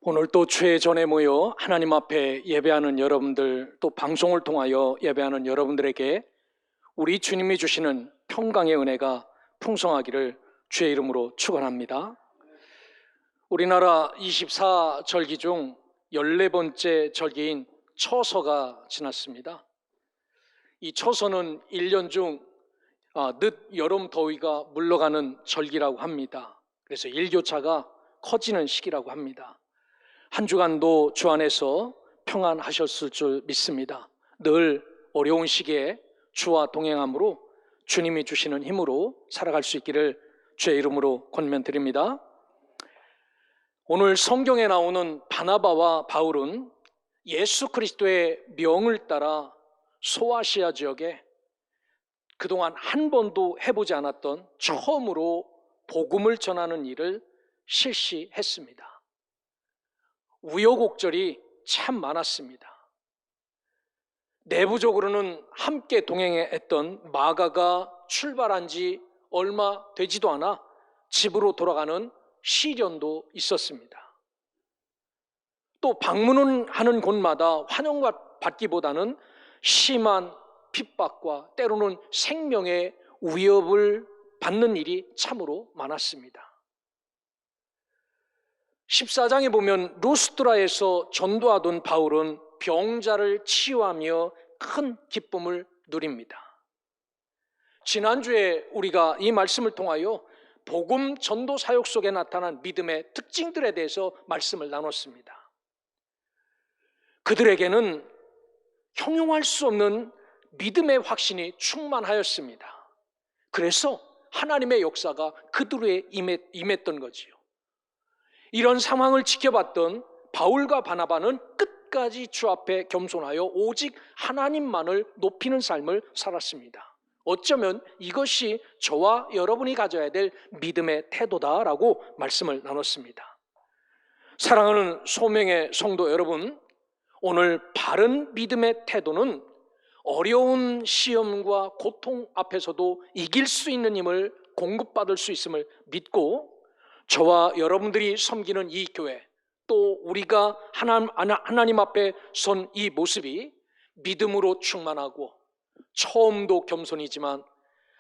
오늘 또 최전에 모여 하나님 앞에 예배하는 여러분들, 또 방송을 통하여 예배하는 여러분들에게 우리 주님이 주시는 평강의 은혜가 풍성하기를 주의 이름으로 축원합니다. 우리나라 24절기 중 14번째 절기인 처서가 지났습니다. 이 처서는 1년 중 늦 여름 더위가 물러가는 절기라고 합니다. 그래서 일교차가 커지는 시기라고 합니다. 한 주간도 주 안에서 평안하셨을 줄 믿습니다. 늘 어려운 시기에 주와 동행함으로 주님이 주시는 힘으로 살아갈 수 있기를 주의 이름으로 권면드립니다. 오늘 성경에 나오는 바나바와 바울은 예수 그리스도의 명을 따라 소아시아 지역에 그동안 한 번도 해보지 않았던 처음으로 복음을 전하는 일을 실시했습니다. 우여곡절이 참 많았습니다. 내부적으로는 함께 동행했던 마가가 출발한 지 얼마 되지도 않아 집으로 돌아가는 시련도 있었습니다. 또 방문하는 곳마다 환영받기보다는 심한 핍박과 때로는 생명의 위협을 받는 일이 참으로 많았습니다. 14장에 보면 루스드라에서 전도하던 바울은 병자를 치유하며 큰 기쁨을 누립니다. 지난주에 우리가 이 말씀을 통하여 복음 전도 사역 속에 나타난 믿음의 특징들에 대해서 말씀을 나눴습니다. 그들에게는 형용할 수 없는 믿음의 확신이 충만하였습니다. 그래서 하나님의 역사가 그들에 임했던 거지요. 이런 상황을 지켜봤던 바울과 바나바는 끝까지 주 앞에 겸손하여 오직 하나님만을 높이는 삶을 살았습니다. 어쩌면 이것이 저와 여러분이 가져야 될 믿음의 태도다라고 말씀을 나눴습니다. 사랑하는 소명의 성도 여러분, 오늘 바른 믿음의 태도는 어려운 시험과 고통 앞에서도 이길 수 있는 힘을 공급받을 수 있음을 믿고, 저와 여러분들이 섬기는 이 교회, 또 우리가 하나님 앞에 선 이 모습이 믿음으로 충만하고 처음도 겸손이지만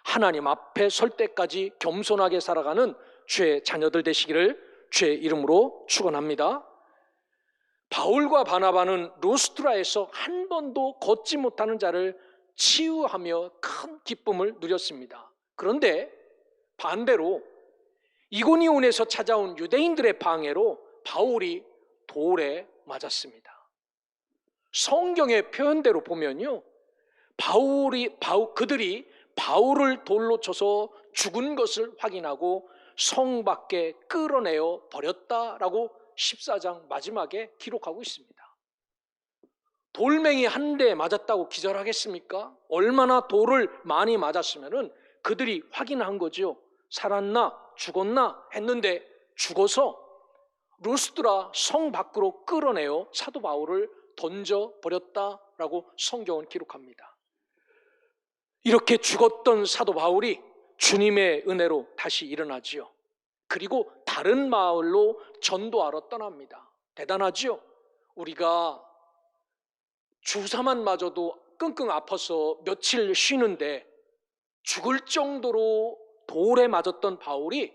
하나님 앞에 설 때까지 겸손하게 살아가는 주의 자녀들 되시기를 주의 이름으로 축원합니다. 바울과 바나바는 루스드라에서 한 번도 걷지 못하는 자를 치유하며 큰 기쁨을 누렸습니다. 그런데 반대로 이고니온에서 찾아온 유대인들의 방해로 바울이 돌에 맞았습니다. 성경의 표현대로 보면요, 그들이 바울을 돌로 쳐서 죽은 것을 확인하고 성 밖에 끌어내어 버렸다라고 14장 마지막에 기록하고 있습니다. 돌멩이 한 대 맞았다고 기절하겠습니까? 얼마나 돌을 많이 맞았으면 그들이 확인한 거죠. 살았나 죽었나 했는데 죽어서 루스드라 성 밖으로 끌어내어 사도 바울을 던져버렸다라고 성경은 기록합니다. 이렇게 죽었던 사도 바울이 주님의 은혜로 다시 일어나지요. 그리고 다른 마을로 전도하러 떠납니다. 대단하지요? 우리가 주사만 맞아도 끙끙 아파서 며칠 쉬는데 죽을 정도로 돌에 맞았던 바울이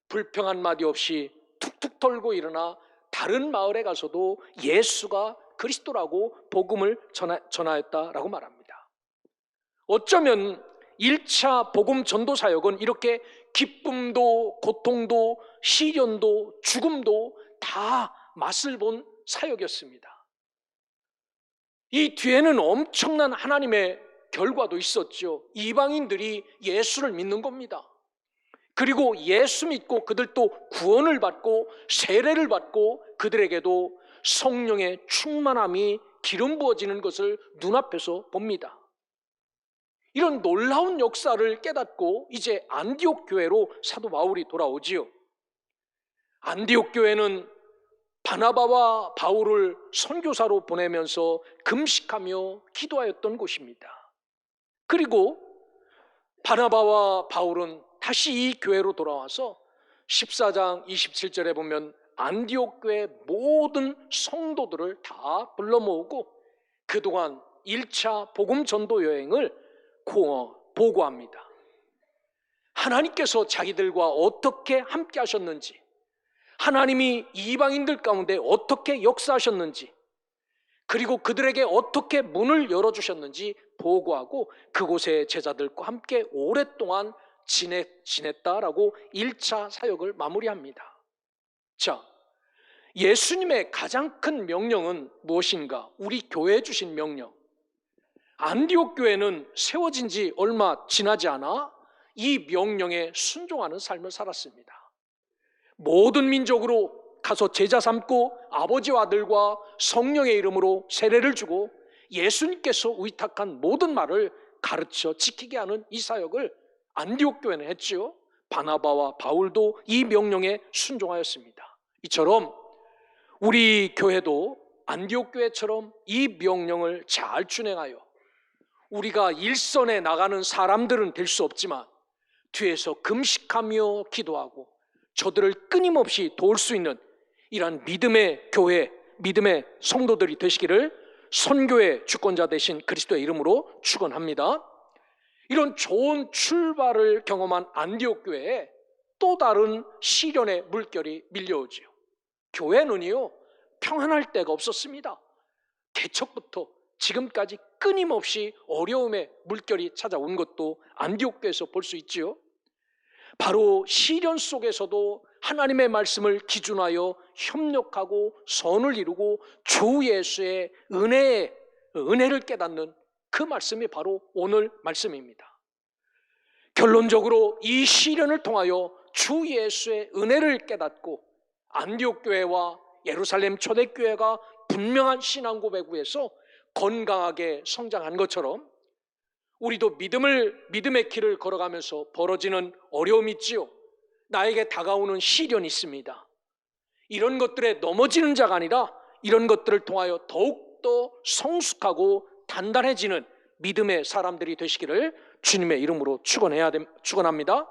불평 한마디 없이 툭툭 털고 일어나 다른 마을에 가서도 예수가 그리스도라고 복음을 전하였다라고 말합니다. 어쩌면 1차 복음 전도 사역은 이렇게 기쁨도 고통도 시련도 죽음도 다 맛을 본 사역이었습니다. 이 뒤에는 엄청난 하나님의 결과도 있었죠. 이방인들이 예수를 믿는 겁니다. 그리고 예수 믿고 그들도 구원을 받고 세례를 받고 그들에게도 성령의 충만함이 기름 부어지는 것을 눈앞에서 봅니다. 이런 놀라운 역사를 깨닫고 이제 안디옥 교회로 사도 바울이 돌아오지요. 안디옥 교회는 바나바와 바울을 선교사로 보내면서 금식하며 기도하였던 곳입니다. 그리고 바나바와 바울은 다시 이 교회로 돌아와서 14장 27절에 보면 안디옥 교회 모든 성도들을 다 불러 모으고 그동안 1차 복음 전도 여행을 보고합니다. 하나님께서 자기들과 어떻게 함께 하셨는지, 하나님이 이방인들 가운데 어떻게 역사하셨는지, 그리고 그들에게 어떻게 문을 열어주셨는지 보고하고 그곳의 제자들과 함께 오랫동안 지냈다라고 1차 사역을 마무리합니다. 자, 예수님의 가장 큰 명령은 무엇인가? 우리 교회에 주신 명령. 안디옥 교회는 세워진 지 얼마 지나지 않아 이 명령에 순종하는 삶을 살았습니다. 모든 민족으로 가서 제자 삼고 아버지와 아들과 성령의 이름으로 세례를 주고 예수님께서 의탁한 모든 말을 가르쳐 지키게 하는 이 사역을 안디옥 교회는 했지요. 바나바와 바울도 이 명령에 순종하였습니다. 이처럼 우리 교회도 안디옥 교회처럼 이 명령을 잘 준행하여 우리가 일선에 나가는 사람들은 될 수 없지만 뒤에서 금식하며 기도하고 저들을 끊임없이 도울 수 있는 이러한 믿음의 교회, 믿음의 성도들이 되시기를 선교의 주권자 되신 그리스도의 이름으로 축원합니다. 이런 좋은 출발을 경험한 안디옥 교회에 또 다른 시련의 물결이 밀려오지요. 교회는요, 평안할 데가 없었습니다. 개척부터 지금까지 끊임없이 어려움의 물결이 찾아온 것도 안디옥 교회에서 볼 수 있지요. 바로 시련 속에서도 하나님의 말씀을 기준하여 협력하고 선을 이루고 주 예수의 은혜를 깨닫는 그 말씀이 바로 오늘 말씀입니다. 결론적으로 이 시련을 통하여 주 예수의 은혜를 깨닫고 안디옥 교회와 예루살렘 초대교회가 분명한 신앙 고백 위에서 건강하게 성장한 것처럼 우리도 믿음의 길을 걸어가면서 벌어지는 어려움이 있지요. 나에게 다가오는 시련이 있습니다. 이런 것들에 넘어지는 자가 아니라 이런 것들을 통하여 더욱더 성숙하고 단단해지는 믿음의 사람들이 되시기를 주님의 이름으로 축원합니다.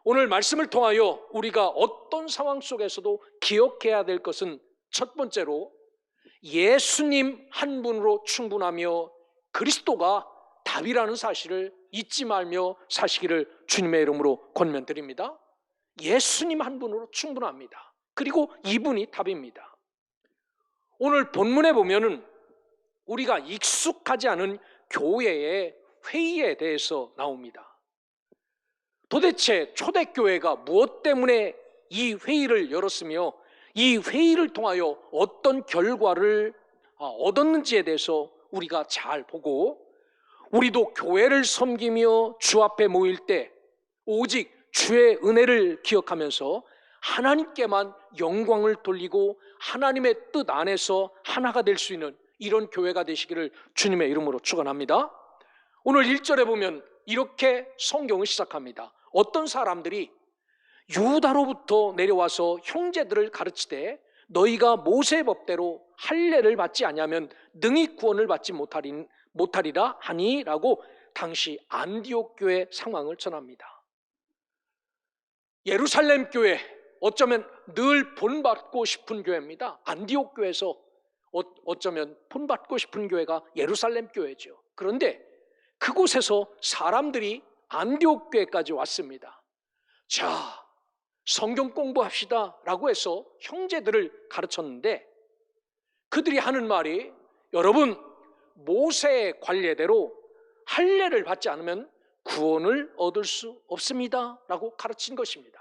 오늘 말씀을 통하여 우리가 어떤 상황 속에서도 기억해야 될 것은 첫 번째로 예수님 한 분으로 충분하며 그리스도가 답이라는 사실을 잊지 말며 사시기를 주님의 이름으로 권면드립니다. 예수님 한 분으로 충분합니다. 그리고 이분이 답입니다. 오늘 본문에 보면은 우리가 익숙하지 않은 교회의 회의에 대해서 나옵니다. 도대체 초대교회가 무엇 때문에 이 회의를 열었으며 이 회의를 통하여 어떤 결과를 얻었는지에 대해서 우리가 잘 보고 우리도 교회를 섬기며 주 앞에 모일 때 오직 주의 은혜를 기억하면서 하나님께만 영광을 돌리고 하나님의 뜻 안에서 하나가 될 수 있는 이런 교회가 되시기를 주님의 이름으로 축원합니다. 오늘 1절에 보면 이렇게 성경을 시작합니다. 어떤 사람들이 유다로부터 내려와서 형제들을 가르치되 너희가 모세 법대로 할례를 받지 아니하면 능히 구원을 받지 못하리라 하니라고 당시 안디옥 교회 상황을 전합니다. 예루살렘 교회, 어쩌면 늘 본받고 싶은 교회입니다. 안디옥 교회에서 어쩌면 본받고 싶은 교회가 예루살렘 교회죠. 그런데 그곳에서 사람들이 안디옥 교회까지 왔습니다. 자, 성경 공부합시다 라고 해서 형제들을 가르쳤는데 그들이 하는 말이 여러분 모세의 관례대로 할례를 받지 않으면 구원을 얻을 수 없습니다 라고 가르친 것입니다.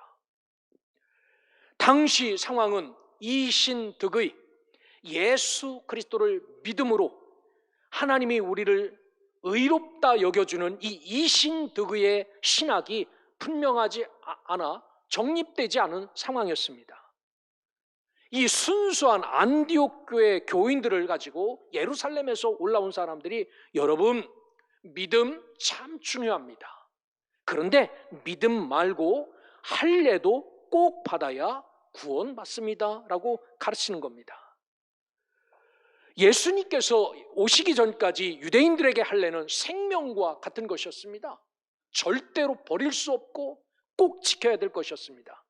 당시 상황은 이신득의 예수 그리스도를 믿음으로 하나님이 우리를 의롭다 여겨주는 이 이신득의 신학이 분명하지 않아 정립되지 않은 상황이었습니다. 이 순수한 안디옥 교회 교인들을 가지고 예루살렘에서 올라온 사람들이 여러분 믿음 참 중요합니다. 그런데 믿음 말고 할례도 꼭 받아야 구원받습니다 라고 가르치는 겁니다. 예수님께서 오시기 전까지 유대인들에게 할례는 생명과 같은 것이었습니다. 절대로 버릴 수 없고 꼭 지켜야 될 것이었습니다.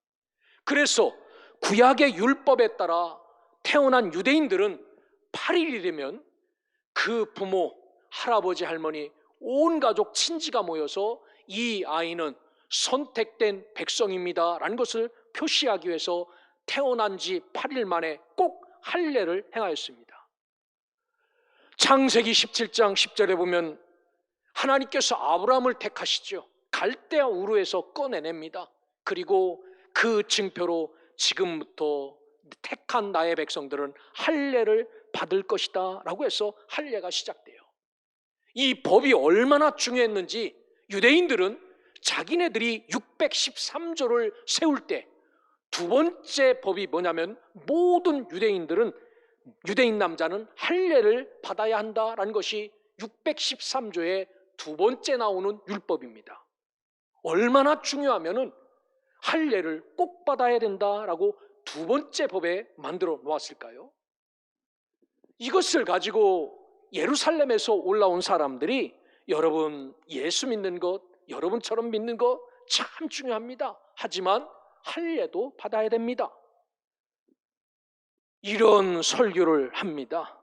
그래서 구약의 율법에 따라 태어난 유대인들은 8일이 되면 그 부모, 할아버지, 할머니, 온 가족, 친지가 모여서 이 아이는 선택된 백성입니다 라는 것을 표시하기 위해서 태어난 지 8일 만에 꼭 할례를 행하였습니다. 창세기 17장 10절에 보면 하나님께서 아브라함을 택하시죠. 갈대아 우르에서 꺼내냅니다. 그리고 그 징표로 지금부터 택한 나의 백성들은 할례를 받을 것이다 라고 해서 할례가 시작돼요. 이 법이 얼마나 중요했는지 유대인들은 자기네들이 613조를 세울 때 두 번째 법이 뭐냐면 모든 유대인 남자는 할례를 받아야 한다라는 것이 613조의 두 번째 나오는 율법입니다. 얼마나 중요하면은 할례를 꼭 받아야 된다라고 두 번째 법에 만들어 놓았을까요? 이것을 가지고 예루살렘에서 올라온 사람들이 여러분 예수 믿는 것, 여러분처럼 믿는 것 참 중요합니다. 하지만 할례도 받아야 됩니다. 이런 설교를 합니다.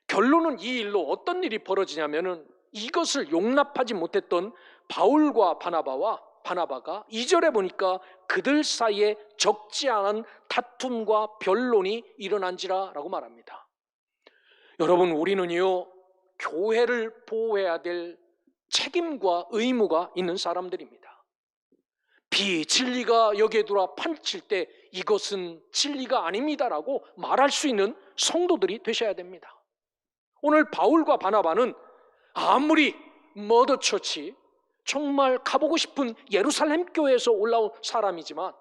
결론은 이 일로 어떤 일이 벌어지냐면은 이것을 용납하지 못했던 바울과 바나바가 2절에 보니까 그들 사이에 적지 않은 다툼과 변론이 일어난지라 라고 말합니다. 여러분, 우리는요 교회를 보호해야 될 책임과 의무가 있는 사람들입니다. 비진리가 여기에 들어와 판칠 때 이것은 진리가 아닙니다라고 말할 수 있는 성도들이 되셔야 됩니다. 오늘 바울과 바나바는 아무리 머더처치, 정말 가보고 싶은 예루살렘 교회에서 올라온 사람이지만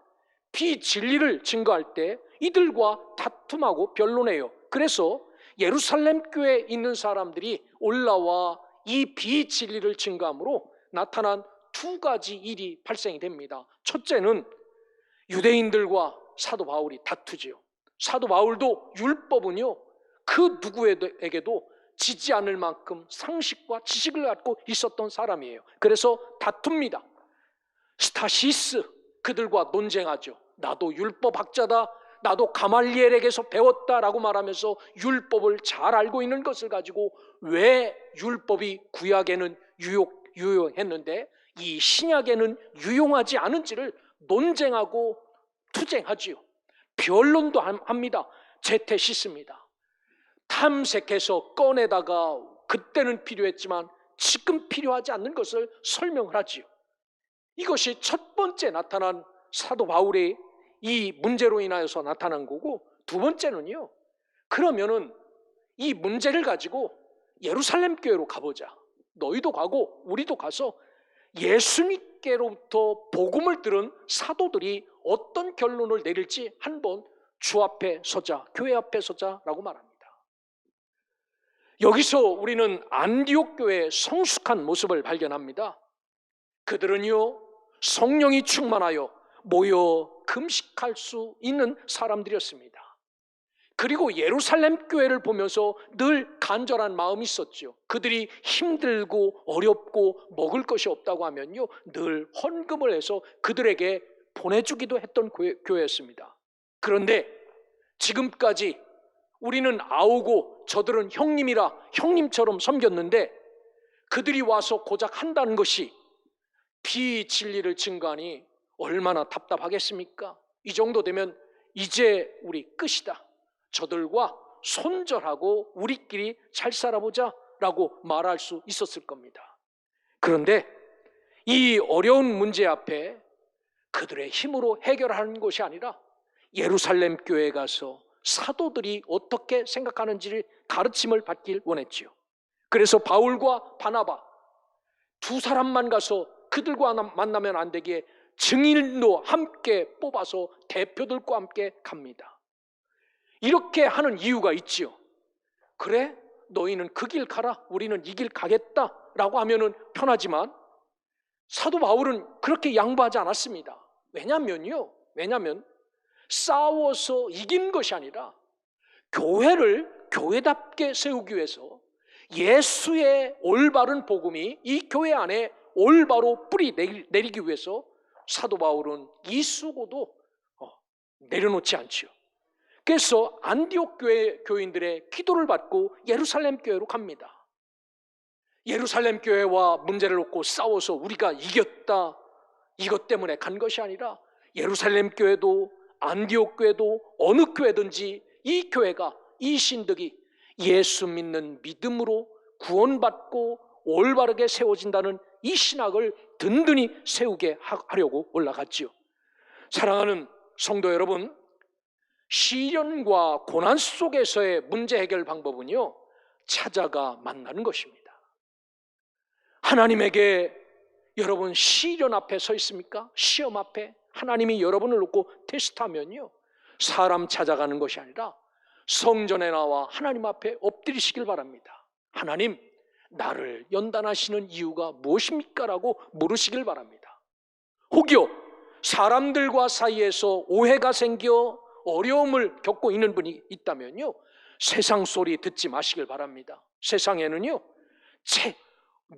비진리를 증거할 때 이들과 다툼하고 변론해요. 그래서 예루살렘 교회에 있는 사람들이 올라와 이 비진리를 증거함으로 나타난 두 가지 일이 발생이 됩니다. 첫째는 유대인들과 사도 바울이 다투지요. 사도 바울도 율법은요 그 누구에게도 지지 않을 만큼 상식과 지식을 갖고 있었던 사람이에요. 그래서 다툽니다. 스타시스, 그들과 논쟁하죠. 나도 율법학자다, 나도 가말리엘에게서 배웠다라고 말하면서 율법을 잘 알고 있는 것을 가지고 왜 율법이 구약에는 유용했는데 이 신약에는 유용하지 않은지를 논쟁하고 투쟁하지요. 변론도 합니다. 재태 씻습니다. 탐색해서 꺼내다가 그때는 필요했지만 지금 필요하지 않는 것을 설명을 하지요. 이것이 첫 번째 나타난 사도 바울의 이 문제로 인하여서 나타난 거고, 두 번째는요, 그러면은 이 문제를 가지고 예루살렘 교회로 가보자. 너희도 가고 우리도 가서 예수님께로부터 복음을 들은 사도들이 어떤 결론을 내릴지 한번 주 앞에 서자, 교회 앞에 서자라고 말합니다. 여기서 우리는 안디옥 교회의 성숙한 모습을 발견합니다. 그들은요 성령이 충만하여 모여 금식할 수 있는 사람들이었습니다. 그리고 예루살렘 교회를 보면서 늘 간절한 마음이 있었죠. 그들이 힘들고 어렵고 먹을 것이 없다고 하면요 늘 헌금을 해서 그들에게 보내주기도 했던 교회였습니다. 그런데 지금까지 우리는 아우고 저들은 형님이라 형님처럼 섬겼는데 그들이 와서 고작 한다는 것이 비진리를 증거하니 얼마나 답답하겠습니까? 이 정도 되면 이제 우리 끝이다. 저들과 손절하고 우리끼리 잘 살아보자 라고 말할 수 있었을 겁니다. 그런데 이 어려운 문제 앞에 그들의 힘으로 해결하는 것이 아니라 예루살렘 교회에 가서 사도들이 어떻게 생각하는지를 가르침을 받길 원했지요. 그래서 바울과 바나바 두 사람만 가서 그들과 만나면 안 되기에 증인도 함께 뽑아서 대표들과 함께 갑니다. 이렇게 하는 이유가 있지요. 그래? 너희는 그 길 가라, 우리는 이 길 가겠다라고 하면은 편하지만 사도 바울은 그렇게 양보하지 않았습니다. 왜냐하면 싸워서 이긴 것이 아니라 교회를 교회답게 세우기 위해서 예수의 올바른 복음이 이 교회 안에 올바로 뿌리 내리기 위해서 사도 바울은 이 수고도 내려놓지 않지요. 그래서 안디옥 교회 교인들의 기도를 받고 예루살렘 교회로 갑니다. 예루살렘 교회와 문제를 놓고 싸워서 우리가 이겼다, 이것 때문에 간 것이 아니라 예루살렘 교회도 안디옥 교회도 어느 교회든지 이 교회가, 이 신득이 예수 믿는 믿음으로 구원받고 올바르게 세워진다는 이 신학을 든든히 세우게 하려고 올라갔지요. 사랑하는 성도 여러분, 시련과 고난 속에서의 문제 해결 방법은요, 찾아가 만나는 것입니다. 하나님에게 여러분 시련 앞에 서 있습니까? 시험 앞에 하나님이 여러분을 놓고 테스트하면요, 사람 찾아가는 것이 아니라 성전에 나와 하나님 앞에 엎드리시길 바랍니다. 하나님, 나를 연단하시는 이유가 무엇입니까? 라고 물으시길 바랍니다. 혹여 사람들과 사이에서 오해가 생겨 어려움을 겪고 있는 분이 있다면요, 세상 소리 듣지 마시길 바랍니다. 세상에는요,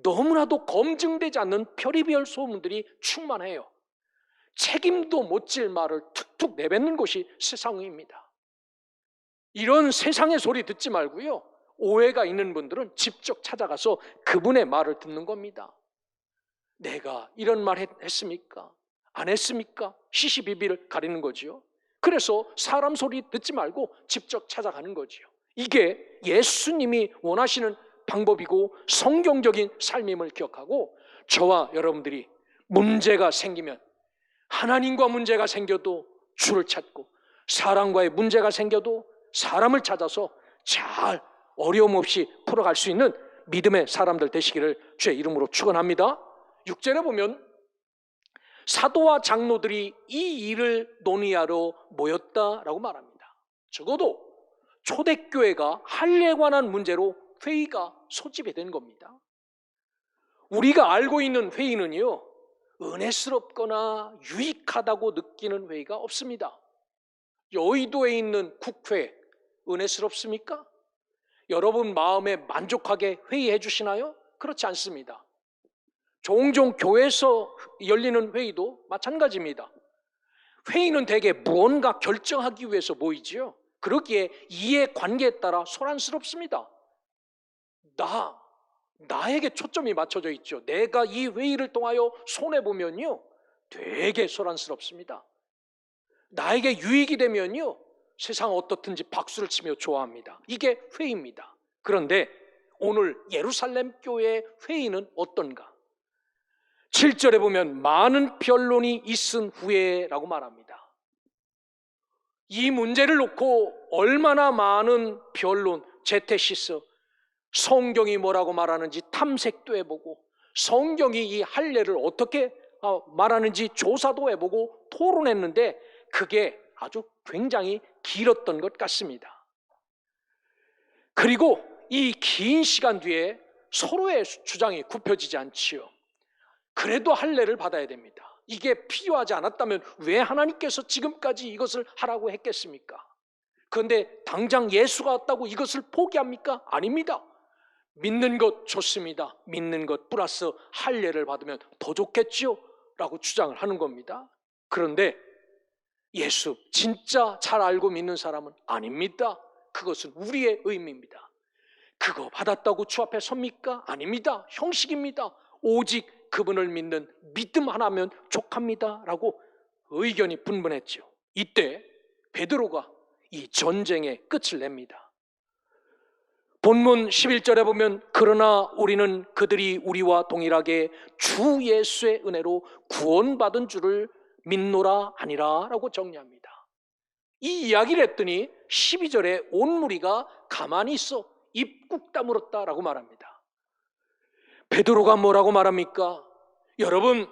너무나도 검증되지 않는 별의별 소문들이 충만해요. 책임도 못 질 말을 툭툭 내뱉는 것이 세상입니다. 이런 세상의 소리 듣지 말고요, 오해가 있는 분들은 직접 찾아가서 그분의 말을 듣는 겁니다. 내가 이런 말 했습니까? 안 했습니까? 시시비비를 가리는 거지요. 그래서 사람 소리 듣지 말고 직접 찾아가는 거지요. 이게 예수님이 원하시는 방법이고 성경적인 삶임을 기억하고, 저와 여러분들이 문제가 생기면, 하나님과 문제가 생겨도 주를 찾고 사람과의 문제가 생겨도 사람을 찾아서 잘 어려움 없이 풀어갈 수 있는 믿음의 사람들 되시기를 주의 이름으로 축원합니다. 6절에 보면 사도와 장로들이 이 일을 논의하러 모였다라고 말합니다. 적어도 초대교회가 할례에 관한 문제로 회의가 소집이 된 겁니다. 우리가 알고 있는 회의는요, 은혜스럽거나 유익하다고 느끼는 회의가 없습니다. 여의도에 있는 국회 은혜스럽습니까? 여러분 마음에 만족하게 회의해 주시나요? 그렇지 않습니다. 종종 교회에서 열리는 회의도 마찬가지입니다. 회의는 대개 무언가 결정하기 위해서 모이지요. 그러기에 이해관계에 따라 소란스럽습니다. 나에게 초점이 맞춰져 있죠. 내가 이 회의를 통하여 손해보면요, 되게 소란스럽습니다. 나에게 유익이 되면요, 세상 어떻든지 박수를 치며 좋아합니다. 이게 회의입니다. 그런데 오늘 예루살렘 교회의 회의는 어떤가? 7절에 보면 많은 변론이 있은 후에라고 말합니다. 이 문제를 놓고 얼마나 많은 변론, 제테시스, 성경이 뭐라고 말하는지 탐색도 해보고, 성경이 이 할례를 어떻게 말하는지 조사도 해보고 토론했는데 그게 아주 굉장히 길었던 것 같습니다. 그리고 이 긴 시간 뒤에 서로의 주장이 굽혀지지 않지요. 그래도 할례를 받아야 됩니다. 이게 필요하지 않았다면 왜 하나님께서 지금까지 이것을 하라고 했겠습니까? 그런데 당장 예수가 왔다고 이것을 포기합니까? 아닙니다. 믿는 것 좋습니다. 믿는 것 플러스 할례를 받으면 더 좋겠지요? 라고 주장을 하는 겁니다. 그런데 예수 진짜 잘 알고 믿는 사람은 아닙니다. 그것은 우리의 의미입니다. 그거 받았다고 주 앞에 섭니까? 아닙니다. 형식입니다. 오직 그분을 믿는 믿음 하나면 족합니다. 라고 의견이 분분했죠. 이때 베드로가 이 전쟁의 끝을 냅니다. 본문 11절에 보면 그러나 우리는 그들이 우리와 동일하게 주 예수의 은혜로 구원받은 줄을 믿노라 하니라 라고 정리합니다. 이 이야기를 했더니 12절에 온 무리가 가만히 있어 입 꾹 다물었다 라고 말합니다. 베드로가 뭐라고 말합니까? 여러분,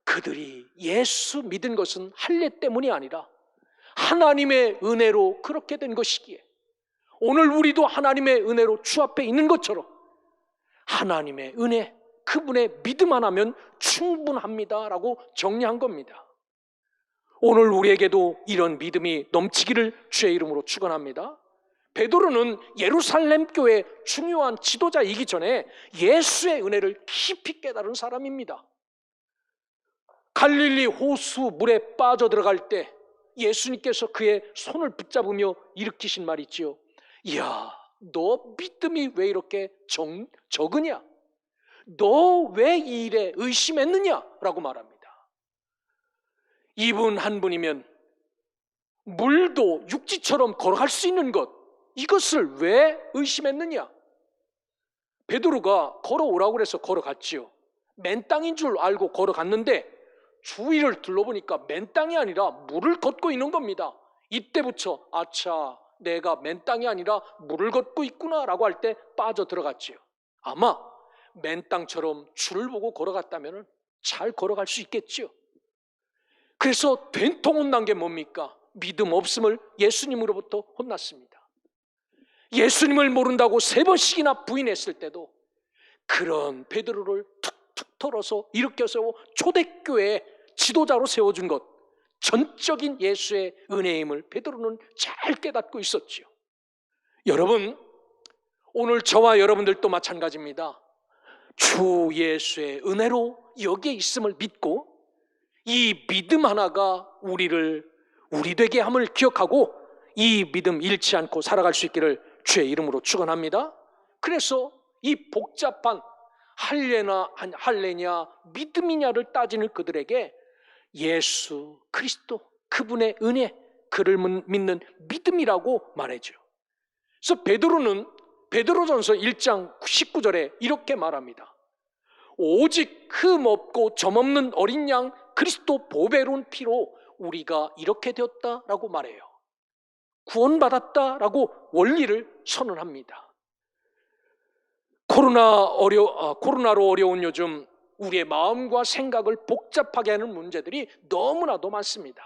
그들이 예수 믿은 것은 할례 때문이 아니라 하나님의 은혜로 그렇게 된 것이기에 오늘 우리도 하나님의 은혜로 주 앞에 있는 것처럼 하나님의 은혜, 그분의 믿음 하나면 충분합니다 라고 정리한 겁니다. 오늘 우리에게도 이런 믿음이 넘치기를 주의 이름으로 축원합니다. 베드로는 예루살렘 교회의 중요한 지도자이기 전에 예수의 은혜를 깊이 깨달은 사람입니다. 갈릴리 호수 물에 빠져들어갈 때 예수님께서 그의 손을 붙잡으며 일으키신 말이 있지요. 이야, 너 믿음이 왜 이렇게 적으냐? 너 왜 이 일에 의심했느냐? 라고 말합니다. 이분 한 분이면 물도 육지처럼 걸어갈 수 있는 것, 이것을 왜 의심했느냐? 베드로가 걸어오라고 그래서 걸어갔지요. 맨 땅인 줄 알고 걸어갔는데 주위를 둘러보니까 맨 땅이 아니라 물을 걷고 있는 겁니다. 이때부터 아차, 내가 맨 땅이 아니라 물을 걷고 있구나 라고 할 때 빠져 들어갔지요. 아마 맨 땅처럼 줄을 보고 걸어갔다면 잘 걸어갈 수 있겠지요. 그래서 된통 혼난 게 뭡니까? 믿음 없음을 예수님으로부터 혼났습니다. 예수님을 모른다고 3번씩이나 부인했을 때도 그런 베드로를 툭툭 털어서 일으켜 세워 초대교회의 지도자로 세워준 것, 전적인 예수의 은혜임을 베드로는 잘 깨닫고 있었지요. 여러분, 오늘 저와 여러분들도 마찬가지입니다. 주 예수의 은혜로 여기에 있음을 믿고 이 믿음 하나가 우리 되게 함을 기억하고 이 믿음 잃지 않고 살아갈 수 있기를 주의 이름으로 축원합니다. 그래서 이 복잡한 할례냐 믿음이냐를 따지는 그들에게 예수 그리스도 그분의 은혜, 그를 믿는 믿음이라고 말해줘. 그래서 베드로전서 1장 19절에 이렇게 말합니다. 오직 흠 없고 점 없는 어린 양 그리스도 보배로운 피로 우리가 이렇게 되었다라고 말해요. 구원받았다라고 원리를 선언합니다. 코로나로 어려운 요즘 우리의 마음과 생각을 복잡하게 하는 문제들이 너무나도 많습니다.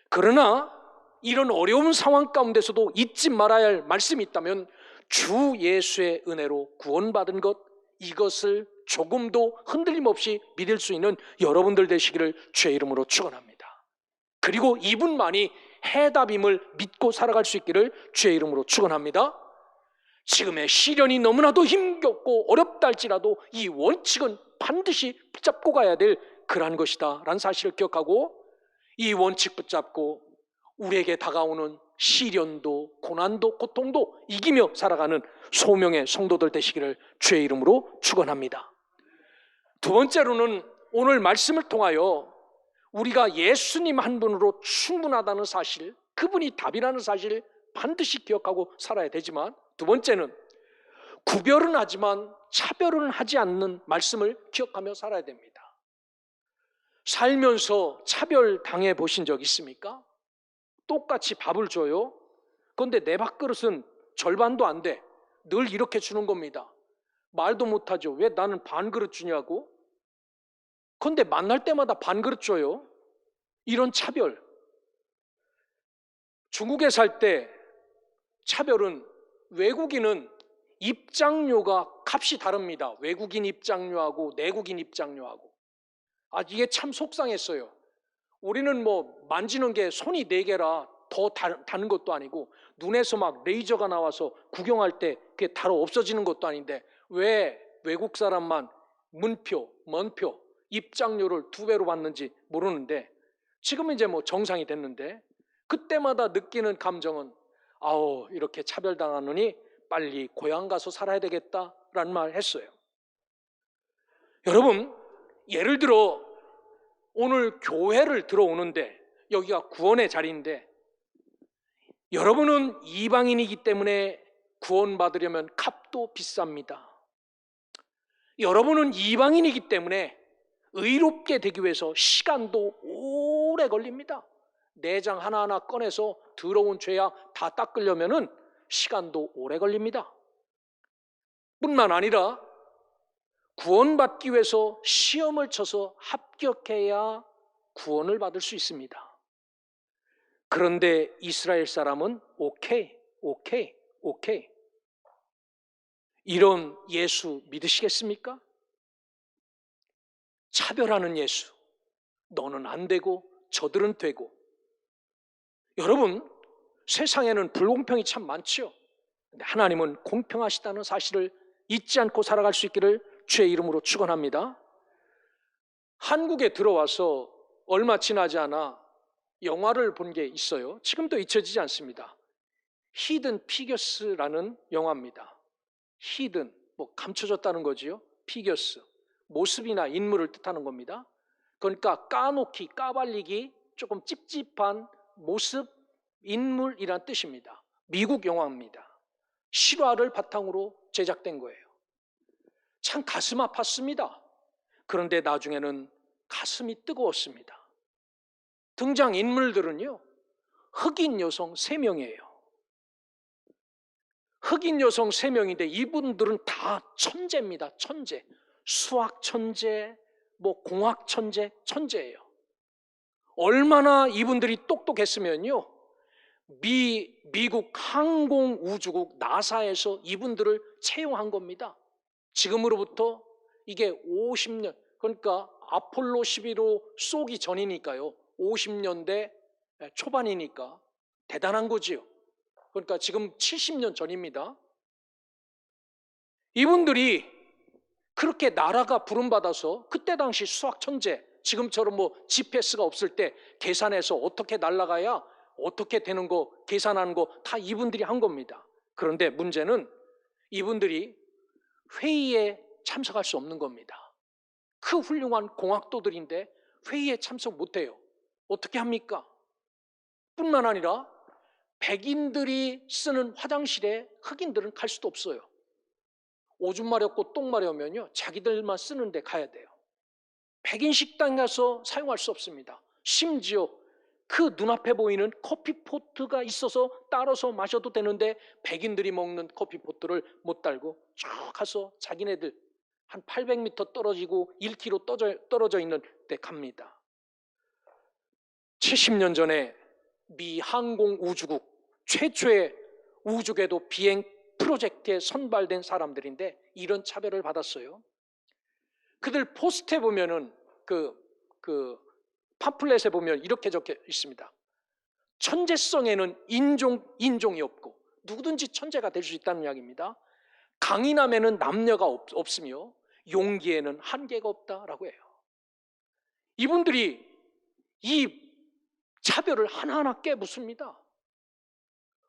그러나 이런 어려운 상황 가운데서도 잊지 말아야 할 말씀이 있다면 주 예수의 은혜로 구원받은 것, 이것을 조금도 흔들림 없이 믿을 수 있는 여러분들 되시기를 주의 이름으로 축원합니다. 그리고 이분만이 해답임을 믿고 살아갈 수 있기를 주의 이름으로 축원합니다. 지금의 시련이 너무나도 힘겹고 어렵다 할지라도 이 원칙은 반드시 붙잡고 가야 될 그러한 것이다 라는 사실을 기억하고 이 원칙 붙잡고 우리에게 다가오는 시련도 고난도 고통도 이기며 살아가는 소명의 성도들 되시기를 주의 이름으로 축원합니다. 두 번째로는 오늘 말씀을 통하여 우리가 예수님 한 분으로 충분하다는 사실, 그분이 답이라는 사실을 반드시 기억하고 살아야 되지만, 두 번째는 구별은 하지만 차별은 하지 않는 말씀을 기억하며 살아야 됩니다. 살면서 차별 당해 보신 적 있습니까? 똑같이 밥을 줘요. 그런데 내 밥그릇은 절반도 안 돼. 늘 이렇게 주는 겁니다. 말도 못하죠. 왜 나는 반 그릇 주냐고? 그런데 만날 때마다 반 그릇 줘요. 이런 차별. 중국에 살 때 차별은 외국인은 입장료가 값이 다릅니다. 외국인 입장료하고 내국인 입장료하고. 이게 참 속상했어요. 우리는 만지는 게 손이 4개라 더 다는 것도 아니고 눈에서 막 레이저가 나와서 구경할 때 그게 다로 없어지는 것도 아닌데 왜 외국 사람만 문표, 먼표, 입장료를 2배로 받는지 모르는데 지금은 이제 정상이 됐는데 그때마다 느끼는 감정은 이렇게 차별당하느니 빨리 고향 가서 살아야 되겠다라는 말 했어요. 여러분, 예를 들어 오늘 교회를 들어오는데 여기가 구원의 자리인데 여러분은 이방인이기 때문에 구원받으려면 값도 비쌉니다. 여러분은 이방인이기 때문에 의롭게 되기 위해서 시간도 오래 걸립니다. 내장 하나하나 꺼내서 더러운 죄악 다 닦으려면 시간도 오래 걸립니다. 뿐만 아니라 구원받기 위해서 시험을 쳐서 합격해야 구원을 받을 수 있습니다. 그런데 이스라엘 사람은 오케이. 이런 예수 믿으시겠습니까? 차별하는 예수. 너는 안 되고 저들은 되고. 여러분, 세상에는 불공평이 참 많죠. 근데 하나님은 공평하시다는 사실을 잊지 않고 살아갈 수 있기를 주의 이름으로 축원합니다. 한국에 들어와서 얼마 지나지 않아 영화를 본 게 있어요. 지금도 잊혀지지 않습니다. 히든 피겨스라는 영화입니다. 히든, 감춰졌다는 거지요. 피겨스, 모습이나 인물을 뜻하는 겁니다. 그러니까 까놓기, 까발리기, 조금 찝찝한 모습, 인물이란 뜻입니다. 미국 영화입니다. 실화를 바탕으로 제작된 거예요. 참 가슴 아팠습니다. 그런데 나중에는 가슴이 뜨거웠습니다. 등장 인물들은요, 흑인 여성 3명이에요. 흑인 여성 3명인데 이분들은 다 천재입니다. 천재. 수학 천재, 공학 천재, 천재예요. 얼마나 이분들이 똑똑했으면요, 미국 항공우주국 나사에서 이분들을 채용한 겁니다. 지금으로부터 이게 50년, 그러니까 아폴로 11호 쏘기 전이니까요. 50년대 초반이니까 대단한 거지요. 그러니까 지금 70년 전입니다. 이분들이 그렇게 나라가 부름받아서 그때 당시 수학 천재, 지금처럼 GPS가 없을 때 계산해서 어떻게 날아가야 어떻게 되는 거 계산하는 거 다 이분들이 한 겁니다. 그런데 문제는 이분들이 회의에 참석할 수 없는 겁니다. 그 훌륭한 공학도들인데 회의에 참석 못해요. 어떻게 합니까? 뿐만 아니라 백인들이 쓰는 화장실에 흑인들은 갈 수도 없어요. 오줌 마렵고 똥 마려우면요, 자기들만 쓰는 데 가야 돼요. 백인 식당 가서 사용할 수 없습니다. 심지어 그 눈앞에 보이는 커피포트가 있어서 따라서 마셔도 되는데 백인들이 먹는 커피포트를 못 달고 쭉 가서 자기네들 한 800m 떨어지고 1km 떨어져 있는 데 갑니다. 70년 전에 미 항공우주국 최초의 우주궤도 비행 프로젝트에 선발된 사람들인데 이런 차별을 받았어요. 그들 포스트에 보면은 그 팜플렛에 보면 이렇게 적혀 있습니다. 천재성에는 인종이 없고 누구든지 천재가 될 수 있다는 이야기입니다. 강인함에는 남녀가 없으며 용기에는 한계가 없다라고 해요. 이분들이 이 차별을 하나하나 깨부숩니다.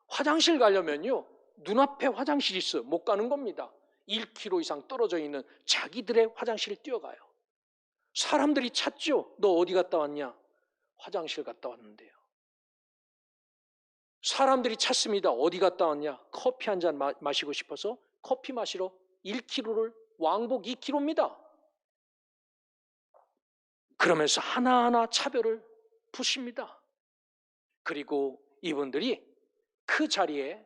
화장실 가려면요, 눈앞에 화장실이 있어요. 못 가는 겁니다. 1km 이상 떨어져 있는 자기들의 화장실을 뛰어가요. 사람들이 찾죠. 너 어디 갔다 왔냐? 화장실 갔다 왔는데요. 사람들이 찾습니다. 어디 갔다 왔냐? 커피 한 잔 마시고 싶어서 커피 마시러 1km를 왕복 2km입니다. 그러면서 하나하나 차별을 푸십니다. 그리고 이분들이 그 자리에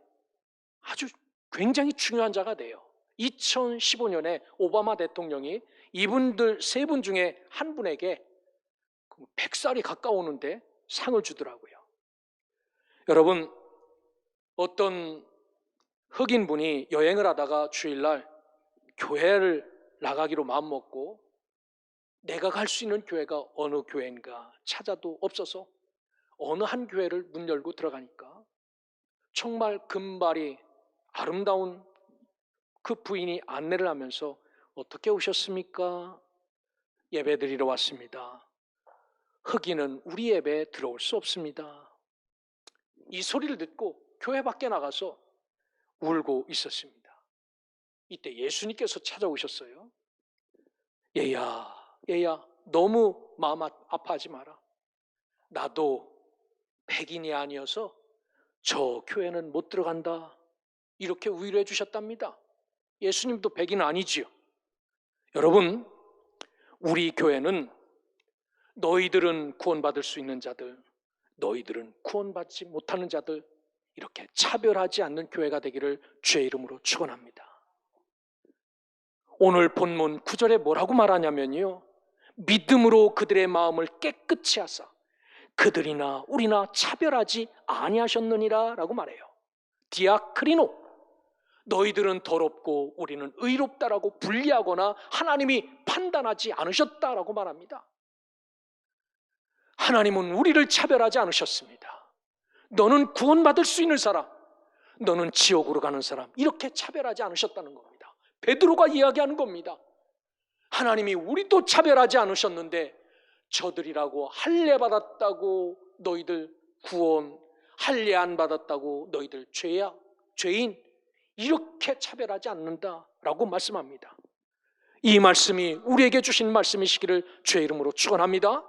아주 굉장히 중요한 자가 돼요. 2015년에 오바마 대통령이 이분들 3분 중에 한 분에게 100살이 가까우는데 상을 주더라고요. 여러분, 어떤 흑인 분이 여행을 하다가 주일날 교회를 나가기로 마음먹고 내가 갈 수 있는 교회가 어느 교회인가 찾아도 없어서 어느 한 교회를 문 열고 들어가니까 정말 금발이 아름다운 그 부인이 안내를 하면서 어떻게 오셨습니까? 예배 드리러 왔습니다. 흑인은 우리 예배에 들어올 수 없습니다. 이 소리를 듣고 교회 밖에 나가서 울고 있었습니다. 이때 예수님께서 찾아오셨어요. 얘야 너무 마음 아파하지 마라. 나도 백인이 아니어서 저 교회는 못 들어간다. 이렇게 위로해 주셨답니다. 예수님도 백인은 아니지요. 여러분, 우리 교회는 너희들은 구원받을 수 있는 자들, 너희들은 구원받지 못하는 자들, 이렇게 차별하지 않는 교회가 되기를 주의 이름으로 축원합니다. 오늘 본문 9절에 뭐라고 말하냐면요, 믿음으로 그들의 마음을 깨끗이 하사 그들이나 우리나 차별하지 아니하셨느니라 라고 말해요. 디아크리노, 너희들은 더럽고 우리는 의롭다라고 분리하거나 하나님이 판단하지 않으셨다라고 말합니다. 하나님은 우리를 차별하지 않으셨습니다. 너는 구원받을 수 있는 사람, 너는 지옥으로 가는 사람, 이렇게 차별하지 않으셨다는 겁니다. 베드로가 이야기하는 겁니다. 하나님이 우리도 차별하지 않으셨는데 저들이라고 할례 받았다고 너희들 구원, 할례 안 받았다고 너희들 죄야, 죄인, 이렇게 차별하지 않는다라고 말씀합니다. 이 말씀이 우리에게 주신 말씀이시기를 주의 이름으로 축원합니다.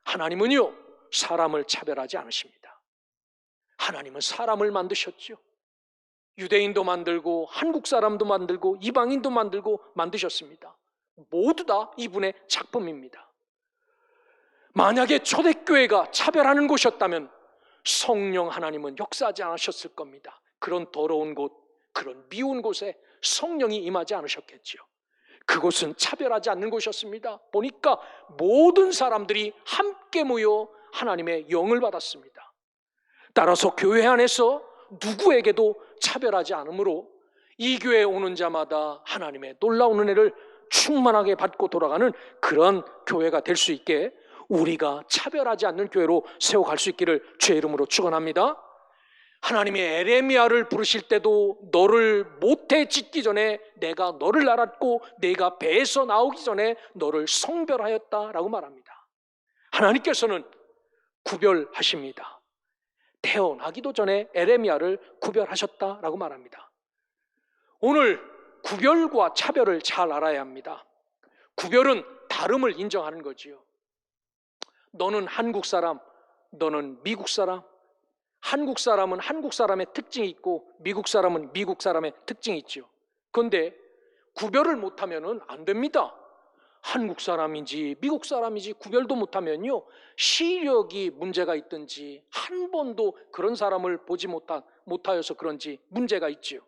하나님은요, 사람을 차별하지 않으십니다. 하나님은 사람을 만드셨죠. 유대인도 만들고 한국 사람도 만들고 이방인도 만들고 만드셨습니다. 모두 다 이분의 작품입니다. 만약에 초대교회가 차별하는 곳이었다면 성령 하나님은 역사하지 않으셨을 겁니다. 그런 더러운 곳, 그런 미운 곳에 성령이 임하지 않으셨겠지요. 그곳은 차별하지 않는 곳이었습니다. 보니까 모든 사람들이 함께 모여 하나님의 영을 받았습니다. 따라서 교회 안에서 누구에게도 차별하지 않으므로 이 교회에 오는 자마다 하나님의 놀라운 은혜를 충만하게 받고 돌아가는 그런 교회가 될 수 있게 우리가 차별하지 않는 교회로 세워갈 수 있기를 주의 이름으로 축원합니다. 하나님이 에레미야를 부르실 때도 너를 모태 짓기 전에 내가 너를 알았고 네가 배에서 나오기 전에 너를 성별하였다라고 말합니다. 하나님께서는 구별하십니다. 태어나기도 전에 에레미야를 구별하셨다라고 말합니다. 오늘 구별과 차별을 잘 알아야 합니다. 구별은 다름을 인정하는 거지요. 너는 한국 사람, 너는 미국 사람. 한국 사람은 한국 사람의 특징이 있고 미국 사람은 미국 사람의 특징이 있죠. 그런데 구별을 못하면 안 됩니다. 한국 사람인지 미국 사람인지 구별도 못하면요, 시력이 문제가 있든지 한 번도 그런 사람을 보지 못하여서 그런지 문제가 있지요.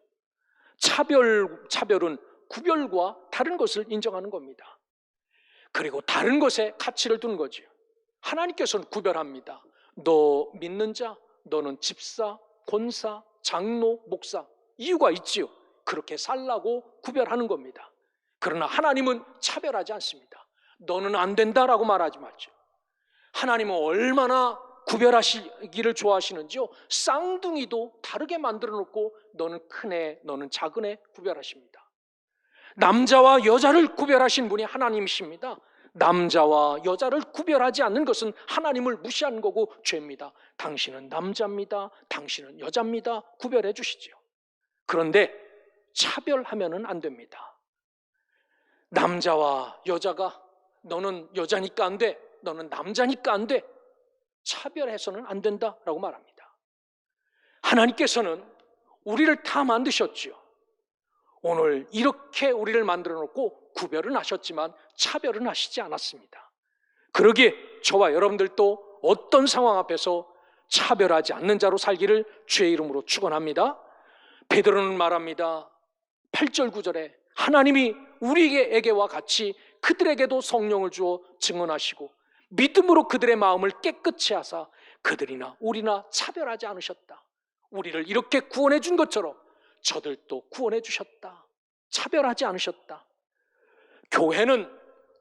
차별은 구별과 다른 것을 인정하는 겁니다. 그리고 다른 것에 가치를 두는 거죠. 하나님께서는 구별합니다. 너 믿는 자, 너는 집사, 권사, 장로, 목사, 이유가 있지요. 그렇게 살라고 구별하는 겁니다. 그러나 하나님은 차별하지 않습니다. 너는 안 된다라고 말하지 마죠. 하나님은 얼마나 구별하시기를 좋아하시는지요. 쌍둥이도 다르게 만들어 놓고 너는 큰 애, 너는 작은 애 구별하십니다. 남자와 여자를 구별하신 분이 하나님이십니다. 남자와 여자를 구별하지 않는 것은 하나님을 무시하는 거고 죄입니다. 당신은 남자입니다. 당신은 여자입니다. 구별해 주시죠. 그런데 차별하면은 안 됩니다. 남자와 여자가 너는 여자니까 안 돼, 너는 남자니까 안 돼, 차별해서는 안 된다라고 말합니다. 하나님께서는 우리를 다 만드셨죠. 오늘 이렇게 우리를 만들어 놓고 구별은 하셨지만 차별은 하시지 않았습니다. 그러기에 저와 여러분들도 어떤 상황 앞에서 차별하지 않는 자로 살기를 주의 이름으로 축원합니다. 베드로는 말합니다. 8절 9절에 하나님이 우리에게와 같이 그들에게도 성령을 주어 증언하시고 믿음으로 그들의 마음을 깨끗이 하사 그들이나 우리나 차별하지 않으셨다. 우리를 이렇게 구원해 준 것처럼 저들도 구원해 주셨다. 차별하지 않으셨다. 교회는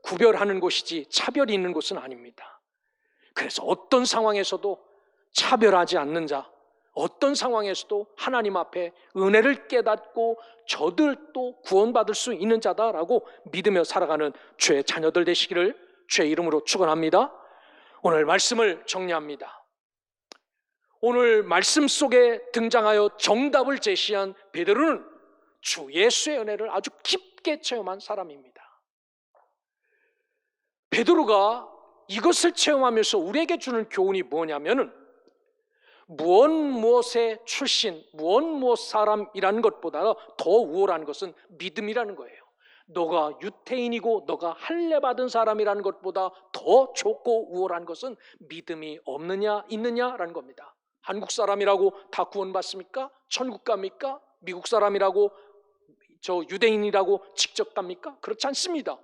구별하는 곳이지 차별이 있는 곳은 아닙니다. 그래서 어떤 상황에서도 차별하지 않는 자, 어떤 상황에서도 하나님 앞에 은혜를 깨닫고 저들도 구원받을 수 있는 자다라고 믿으며 살아가는 주의 자녀들 되시기를 주의 이름으로 축원합니다. 오늘 말씀을 정리합니다. 오늘 말씀 속에 등장하여 정답을 제시한 베드로는 주 예수의 은혜를 아주 깊게 체험한 사람입니다. 베드로가 이것을 체험하면서 우리에게 주는 교훈이 뭐냐면은 무엇의 출신, 무엇 사람이라는 것보다 더 우월한 것은 믿음이라는 거예요. 너가 유태인이고 너가 할례 받은 사람이라는 것보다 더 좋고 우월한 것은 믿음이 없느냐 있느냐라는 겁니다. 한국 사람이라고 다 구원받습니까? 천국 갑니까? 미국 사람이라고 저 유대인이라고 직접 갑니까? 그렇지 않습니다.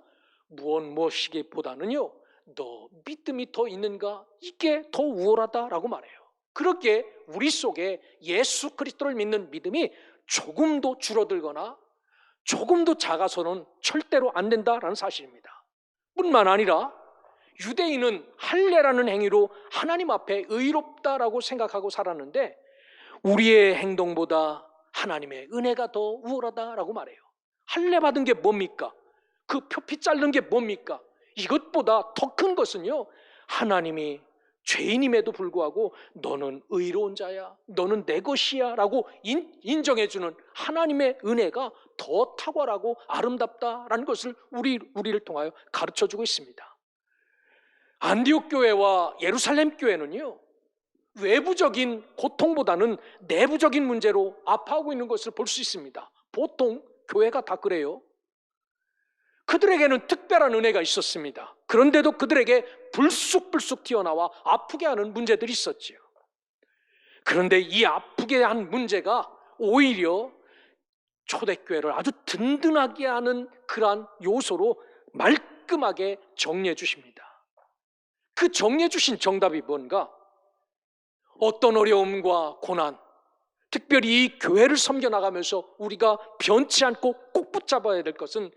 무엇이기보다는요, 너 믿음이 더 있는가? 이게 더 우월하다라고 말해요. 그렇게 우리 속에 예수 그리스도를 믿는 믿음이 조금도 줄어들거나 조금도 작아서는 절대로 안 된다라는 사실입니다. 뿐만 아니라 유대인은 할례라는 행위로 하나님 앞에 의롭다라고 생각하고 살았는데 우리의 행동보다 하나님의 은혜가 더 우월하다라고 말해요. 할례 받은 게 뭡니까? 그 표피 자른 게 뭡니까? 이것보다 더 큰 것은요, 하나님이 죄인임에도 불구하고 너는 의로운 자야, 너는 내 것이야 라고 인정해주는 하나님의 은혜가 더 탁월하고 아름답다라는 것을 우리를 통하여 가르쳐주고 있습니다. 안디옥 교회와 예루살렘 교회는요, 외부적인 고통보다는 내부적인 문제로 아파하고 있는 것을 볼 수 있습니다. 보통 교회가 다 그래요. 그들에게는 특별한 은혜가 있었습니다. 그런데도 그들에게 불쑥불쑥 튀어나와 아프게 하는 문제들이 있었지요. 그런데 이 아프게 한 문제가 오히려 초대교회를 아주 든든하게 하는 그러한 요소로 말끔하게 정리해 주십니다. 그 정리해 주신 정답이 뭔가? 어떤 어려움과 고난, 특별히 이 교회를 섬겨나가면서 우리가 변치 않고 꼭 붙잡아야 될 것은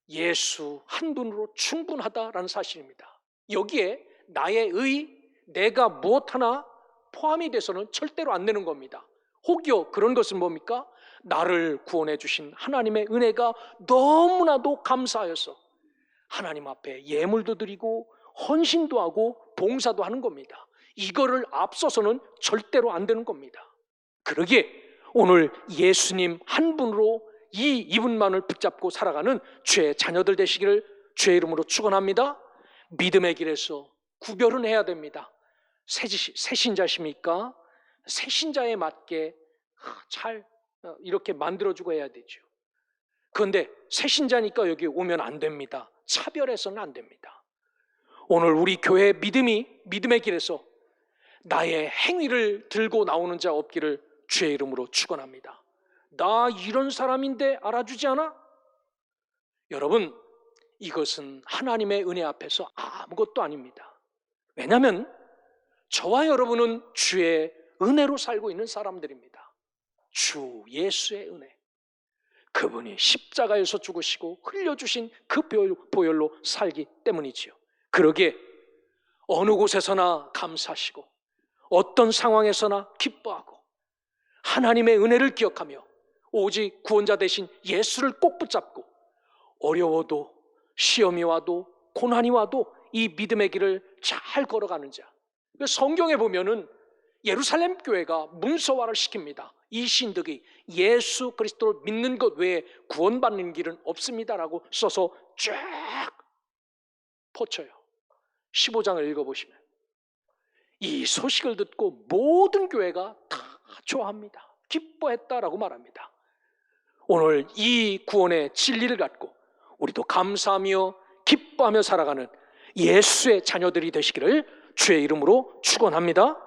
예수 한 분으로 충분하다라는 사실입니다. 여기에 나의 내가 무엇 하나 포함이 돼서는 절대로 안 되는 겁니다. 혹여 그런 것은 뭡니까? 나를 구원해 주신 하나님의 은혜가 너무나도 감사하여서 하나님 앞에 예물도 드리고 헌신도 하고 봉사도 하는 겁니다. 이거를 앞서서는 절대로 안 되는 겁니다. 그러기에 오늘 예수님 한 분으로 이분만을 붙잡고 살아가는 주의 자녀들 되시기를 주의 이름으로 축원합니다. 믿음의 길에서 구별은 해야 됩니다. 새신자십니까? 새신자에 맞게 잘 이렇게 만들어주고 해야 되죠. 그런데 새신자니까 여기 오면 안 됩니다. 차별해서는 안 됩니다. 오늘 우리 교회 믿음의 길에서 나의 행위를 들고 나오는 자 없기를 주의 이름으로 축원합니다. 나 이런 사람인데 알아주지 않아? 여러분, 이것은 하나님의 은혜 앞에서 아무것도 아닙니다. 왜냐하면 저와 여러분은 주의 은혜로 살고 있는 사람들입니다. 주 예수의 은혜, 그분이 십자가에서 죽으시고 흘려주신 그 보혈로 살기 때문이지요. 그러기에 어느 곳에서나 감사하시고 어떤 상황에서나 기뻐하고 하나님의 은혜를 기억하며 오직 구원자 되신 예수를 꼭 붙잡고 어려워도 시험이 와도 고난이 와도 이 믿음의 길을 잘 걸어가는 자. 성경에 보면은 예루살렘 교회가 문서화를 시킵니다. 이 신득이 예수 그리스도를 믿는 것 외에 구원받는 길은 없습니다라고 써서 쫙 퍼쳐요. 15장을 읽어보시면 이 소식을 듣고 모든 교회가 다 좋아합니다. 기뻐했다라고 말합니다. 오늘 이 구원의 진리를 갖고 우리도 감사하며 기뻐하며 살아가는 예수의 자녀들이 되시기를 주의 이름으로 축원합니다.